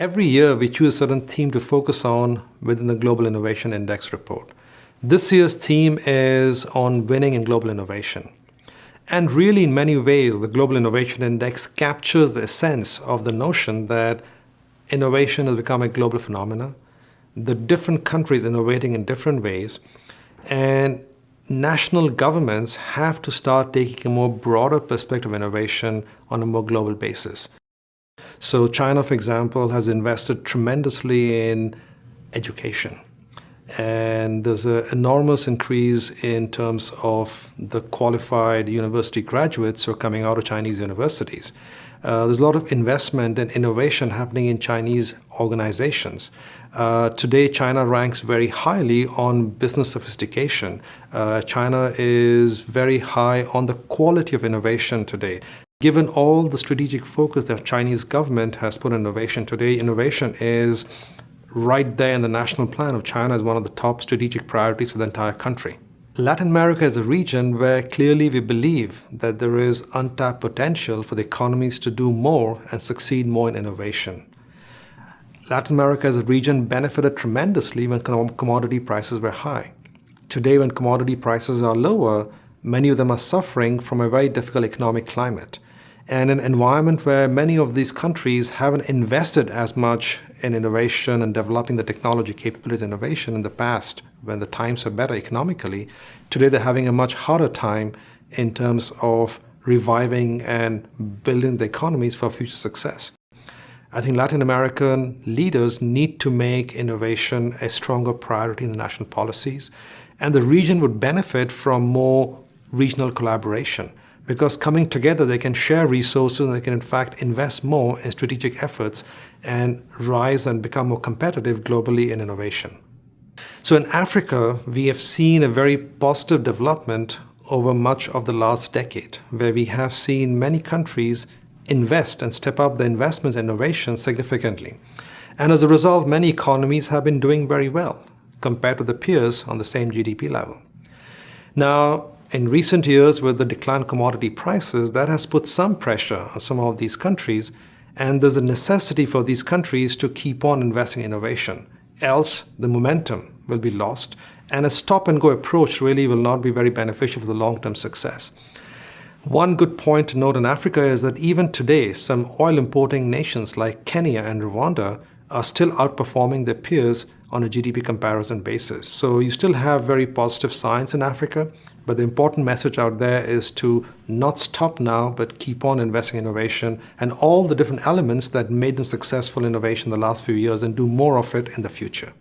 Every year, we choose a certain theme to focus on within the Global Innovation Index report. This year's theme is on winning in global innovation. And really, in many ways, the Global Innovation Index captures the essence of the notion that innovation has become a global phenomenon, the different countries innovating in different ways, and national governments have to start taking a more broader perspective of innovation on a more global basis. So China, for example, has invested tremendously in education. And there's an enormous increase in terms of the qualified university graduates who are coming out of Chinese universities. There's a lot of investment and innovation happening in Chinese organizations. Today, China ranks very highly on business sophistication. China is very high on the quality of innovation today. Given all the strategic focus that Chinese government has put on innovation today, innovation is right there in the national plan of China as one of the top strategic priorities for the entire country. Latin America is a region where clearly we believe that there is untapped potential for the economies to do more and succeed more in innovation. Latin America as a region benefited tremendously when commodity prices were high. Today, when commodity prices are lower, many of them are suffering from a very difficult economic climate. And an environment where many of these countries haven't invested as much in innovation and developing the technology capabilities of innovation in the past, when the times are better economically, today they're having a much harder time in terms of reviving and building the economies for future success. I think Latin American leaders need to make innovation a stronger priority in the national policies, and the region would benefit from more regional collaboration. Because coming together, they can share resources and they can in fact invest more in strategic efforts and rise and become more competitive globally in innovation. So in Africa, we have seen a very positive development over much of the last decade, where we have seen many countries invest and step up their investments in innovation significantly. And as a result, many economies have been doing very well compared to the peers on the same GDP level. Now, in recent years, with the decline in commodity prices, that has put some pressure on some of these countries, and there's a necessity for these countries to keep on investing in innovation. Else, the momentum will be lost, and a stop-and-go approach really will not be very beneficial for the long-term success. One good point to note in Africa is that even today, some oil-importing nations like Kenya and Rwanda are still outperforming their peers on a GDP comparison basis. So you still have very positive signs in Africa, but the important message out there is to not stop now, but keep on investing in innovation and all the different elements that made them successful in innovation in the last few years and do more of it in the future.